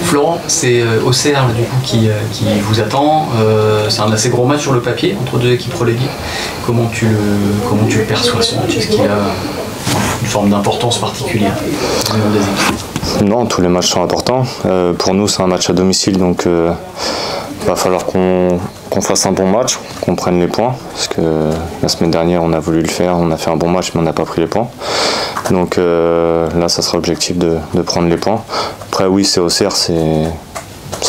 Florent, c'est Auxerre du coup qui vous attend. C'est un assez gros match sur le papier entre deux équipes reléguées. Comment tu le perçois ce match? Est-ce qu'il a une forme d'importance particulière au niveau des équipes? Non, tous les matchs sont importants. Pour nous, c'est un match à domicile, donc il va falloir qu'on fasse un bon match, qu'on prenne les points. Parce que la semaine dernière, on a voulu le faire, on a fait un bon match, mais on n'a pas pris les points. Donc là, ça sera l'objectif de prendre les points. Après, oui, c'est Auxerre, ça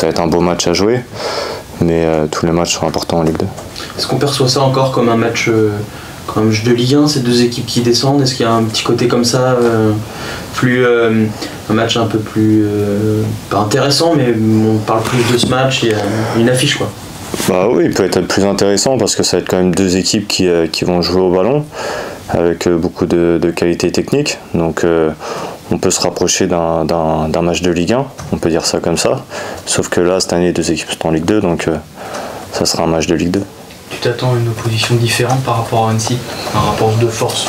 va être un beau match à jouer, mais tous les matchs sont importants en Ligue 2. Est-ce qu'on perçoit ça encore comme un match de Ligue 1, ces deux équipes qui descendent? Est-ce qu'il y a un petit côté comme ça, un match un peu plus, pas intéressant, mais on parle plus de ce match, il y a une affiche quoi? Bah oui, il peut être plus intéressant parce que ça va être quand même deux équipes qui vont jouer au ballon avec beaucoup de qualité technique. Donc on peut se rapprocher d'un match de Ligue 1, on peut dire ça comme ça. Sauf que là, cette année, les deux équipes sont en Ligue 2, donc ça sera un match de Ligue 2. Tu t'attends à une opposition différente par rapport à Annecy? Un rapport de force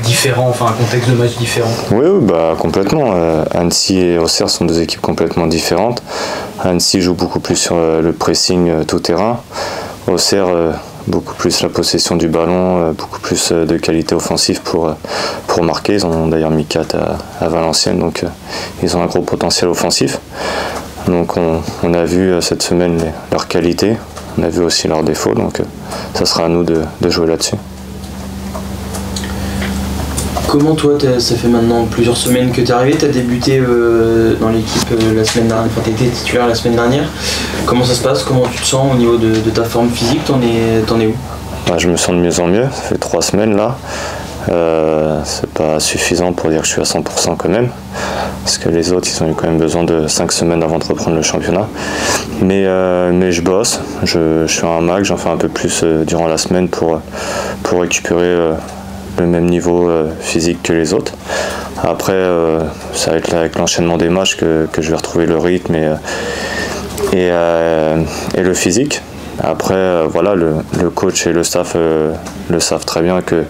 différent, enfin un contexte de match différent? Oui, bah, complètement. Annecy et Auxerre sont deux équipes complètement différentes. Annecy joue beaucoup plus sur le pressing tout terrain. Auxerre, beaucoup plus la possession du ballon, beaucoup plus de qualité offensive pour marquer. Ils ont d'ailleurs mis 4 à Valenciennes, donc ils ont un gros potentiel offensif. Donc on a vu cette semaine leur qualité. On a vu aussi leurs défauts, donc ça sera à nous de jouer là-dessus. Comment toi, ça fait maintenant plusieurs semaines que tu es arrivé, tu as débuté dans l'équipe la semaine dernière, enfin tu étais titulaire la semaine dernière. Comment ça se passe? Comment tu te sens au niveau de ta forme physique? T'en es où? Bah, je me sens de mieux en mieux, ça fait 3 semaines là. C'est pas suffisant pour dire que je suis à 100% quand même, parce que les autres ils ont eu quand même besoin de 5 semaines avant de reprendre le championnat. Mais je bosse, je suis à un max, j'en fais un peu plus durant la semaine pour récupérer le même niveau physique que les autres. Après ça va être avec l'enchaînement des matchs que je vais retrouver le rythme et le physique. Après, voilà, le coach et le staff le savent très bien que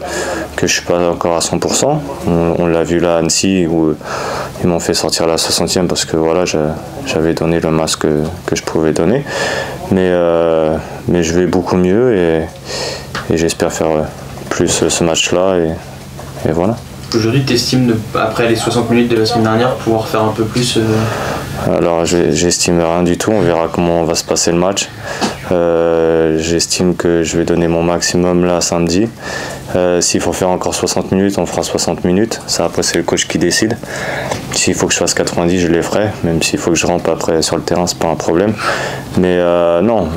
je ne suis pas encore à 100%. On l'a vu là à Annecy où ils m'ont fait sortir à la 60e parce que voilà, j'avais donné le max que je pouvais donner. Mais je vais beaucoup mieux et j'espère faire plus ce match-là et voilà. Aujourd'hui, tu estimes, après les 60 minutes de la semaine dernière, pouvoir faire un peu plus Alors, j'estime rien du tout, on verra comment va se passer le match. J'estime que je vais donner mon maximum là samedi. S'il faut faire encore 60 minutes, on fera 60 minutes. Ça, après, c'est le coach qui décide. S'il faut que je fasse 90, je les ferai. Même s'il faut que je rentre après sur le terrain, c'est pas un problème. Mais non,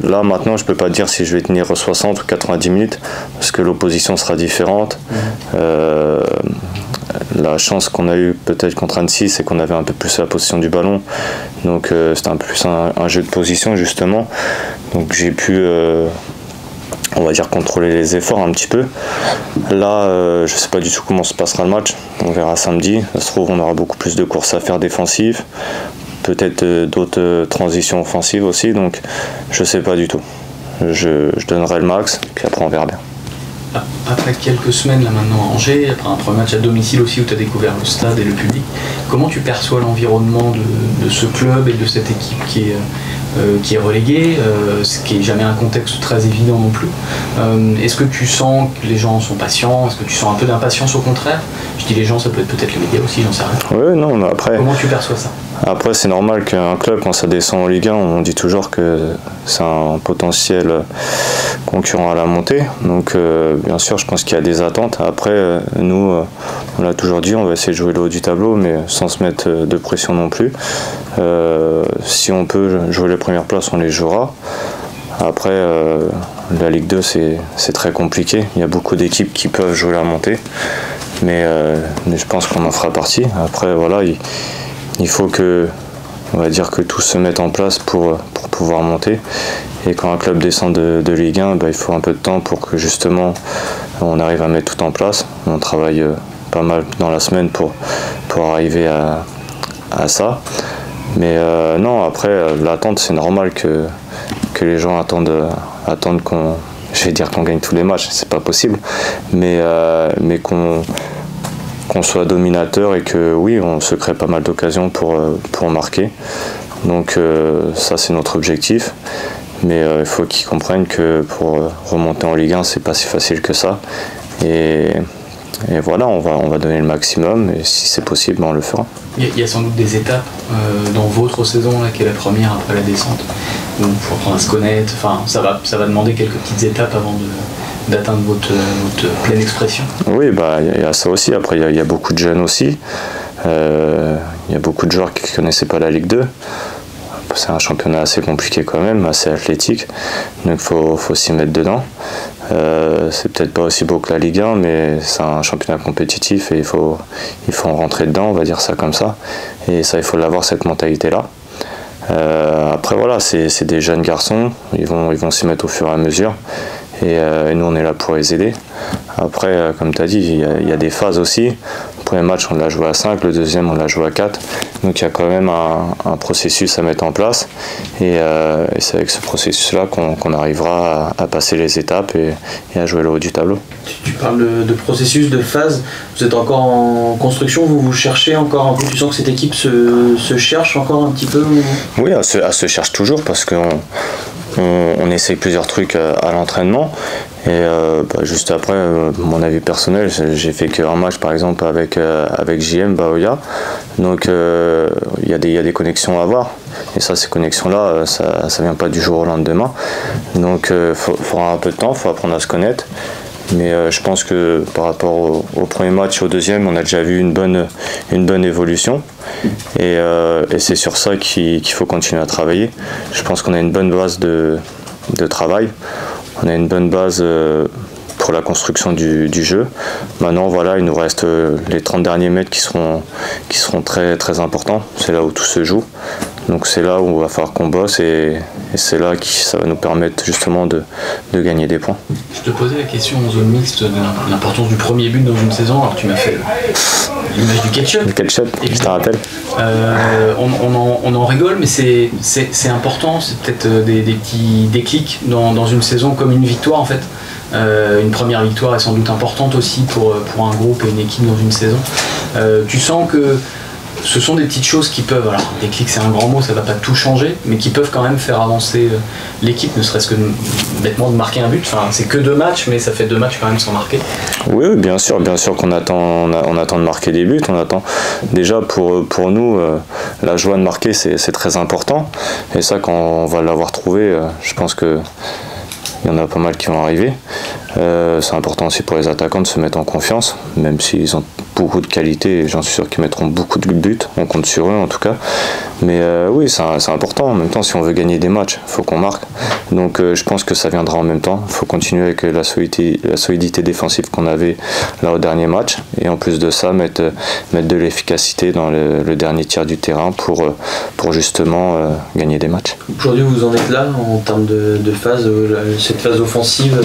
là maintenant, je peux pas dire si je vais tenir 60 ou 90 minutes parce que l'opposition sera différente. La chance qu'on a eue peut-être contre Annecy, c'est qu'on avait un peu plus la position du ballon. Donc c'était un peu plus un jeu de position justement. Donc j'ai pu, on va dire, contrôler les efforts un petit peu. Là, je sais pas du tout comment se passera le match. On verra samedi. Ça se trouve, on aura beaucoup plus de courses à faire défensives. Peut-être d'autres transitions offensives aussi. Donc je sais pas du tout. Je donnerai le max, puis après on verra bien. Après quelques semaines là maintenant à Angers, après un premier match à domicile aussi où tu as découvert le stade et le public, comment tu perçois l'environnement de ce club et de cette équipe qui est reléguée, ce qui n'est jamais un contexte très évident non plus? Est-ce que tu sens que les gens sont patients? Est-ce que tu sens un peu d'impatience au contraire? Je dis les gens, ça peut être peut-être les médias aussi, j'en sais rien. Oui, non, mais après... Comment tu perçois ça? Après, c'est normal qu'un club, quand ça descend en Ligue 1, on dit toujours que c'est un potentiel concurrent à la montée. Donc, bien sûr, je pense qu'il y a des attentes. Après, nous, on l'a toujours dit, on va essayer de jouer le haut du tableau, mais sans se mettre de pression non plus. Si on peut jouer les premières places, on les jouera. Après, la Ligue 2, c'est très compliqué. Il y a beaucoup d'équipes qui peuvent jouer la montée. Mais je pense qu'on en fera partie. Après, voilà, il faut on va dire que tout se mette en place pour pouvoir monter. Et quand un club descend de Ligue 1, il faut un peu de temps pour que justement on arrive à mettre tout en place. On travaille pas mal dans la semaine pour arriver à ça. Mais non, après l'attente, c'est normal que les gens attendent qu'on, je vais dire qu'on gagne tous les matchs, c'est pas possible, mais qu'on qu'on soit dominateur et que oui, on se crée pas mal d'occasions pour marquer. Donc ça c'est notre objectif. Mais il faut qu'ils comprennent que pour remonter en Ligue 1, c'est pas si facile que ça. Et voilà, on va donner le maximum et si c'est possible, on le fera. Il y a sans doute des étapes dans votre saison, là, qui est la première après la descente, où il faut apprendre à se connaître. Enfin, ça va demander quelques petites étapes avant d'atteindre votre pleine expression. Oui, bah, il y a ça aussi. Après, il y a beaucoup de jeunes aussi. Il y a beaucoup de joueurs qui ne connaissaient pas la Ligue 2. C'est un championnat assez compliqué quand même, assez athlétique, donc il faut s'y mettre dedans. C'est peut-être pas aussi beau que la Ligue 1, mais c'est un championnat compétitif et il faut en rentrer dedans, on va dire ça comme ça. Et ça, il faut l'avoir, cette mentalité-là. Après voilà, c'est des jeunes garçons, ils vont s'y mettre au fur et à mesure. Et nous, on est là pour les aider. Après, comme tu as dit, il y a des phases aussi. Le premier match, on l'a joué à 5, le deuxième, on l'a joué à 4. Donc il y a quand même un processus à mettre en place. Et c'est avec ce processus-là qu'on arrivera à passer les étapes et à jouer le haut du tableau. Tu parles de processus, de phase. Vous êtes encore en construction, vous cherchez encore un peu. Tu sens que cette équipe se cherche encore un petit peu Oui, elle se cherche toujours parce qu'on essaye plusieurs trucs à l'entraînement. Et juste après, mon avis personnel, j'ai fait qu'un match par exemple avec JM Baoya. Donc il y a des connexions à avoir. Et ça, ces connexions-là, ça vient pas du jour au lendemain. Donc il faudra un peu de temps, il faut apprendre à se connaître. Mais je pense que par rapport au premier match et au deuxième, on a déjà vu une bonne évolution. Et c'est sur ça qu'il faut continuer à travailler. Je pense qu'on a une bonne base de travail. On a une bonne base pour la construction du jeu. Maintenant, voilà, il nous reste les 30 derniers mètres qui seront très, très importants. C'est là où tout se joue. Donc c'est là où il va falloir qu'on bosse et c'est là que ça va nous permettre justement de gagner des points. Je te posais la question en zone mixte de l'importance du premier but dans une saison. Alors tu m'as fait l'image du ketchup. Le ketchup, je te rappelle. On en rigole, mais c'est important. C'est peut-être des petits déclics dans une saison comme une victoire en fait. Une première victoire est sans doute importante aussi pour un groupe et une équipe dans une saison. Tu sens que ce sont des petites choses qui peuvent, alors déclic c'est un grand mot, ça ne va pas tout changer, mais qui peuvent quand même faire avancer l'équipe, ne serait-ce que bêtement de marquer un but. Enfin, c'est que 2 matchs, mais ça fait 2 matchs quand même sans marquer. Oui, bien sûr qu'on attend, on attend de marquer des buts. On attend déjà pour nous, la joie de marquer c'est très important. Et ça, quand on va l'avoir trouvé, je pense que il y en a pas mal qui vont arriver. C'est important aussi pour les attaquants de se mettre en confiance, même s'ils ont beaucoup de qualité et j'en suis sûr qu'ils mettront beaucoup de buts, on compte sur eux en tout cas. Mais oui, c'est important. En même temps, si on veut gagner des matchs, il faut qu'on marque. Donc je pense que ça viendra en même temps. Il faut continuer avec la solidité défensive qu'on avait là au dernier match. Et en plus de ça, mettre de l'efficacité dans le dernier tiers du terrain pour justement gagner des matchs. Aujourd'hui, vous en êtes là en termes de phase, cette phase offensive,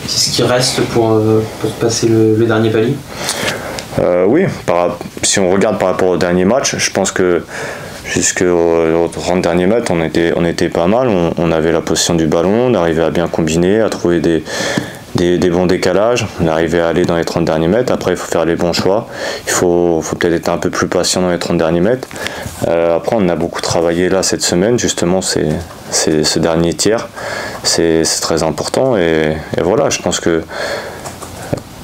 c'est ce qui reste pour passer le dernier palier? Oui, si on regarde par rapport au dernier match, je pense que jusqu'au 30 derniers mètres, on était pas mal. On avait la possession du ballon, on arrivait à bien combiner, à trouver des bons décalages. On arrivait à aller dans les 30 derniers mètres. Après, il faut faire les bons choix. Il faut peut-être être un peu plus patient dans les 30 derniers mètres. Après, on a beaucoup travaillé là cette semaine. Justement, c'est ce dernier tiers. C'est très important. Et voilà, je pense que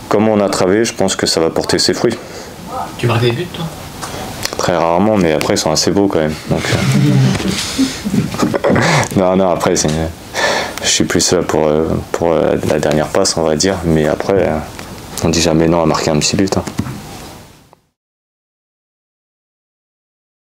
comme on a travaillé, je pense que ça va porter ses fruits. Tu marques des buts, toi? Très rarement, mais après ils sont assez beaux quand même. Donc, non, après je suis plus là pour la dernière passe, on va dire. Mais après, on dit jamais non à marquer un petit but. Hein.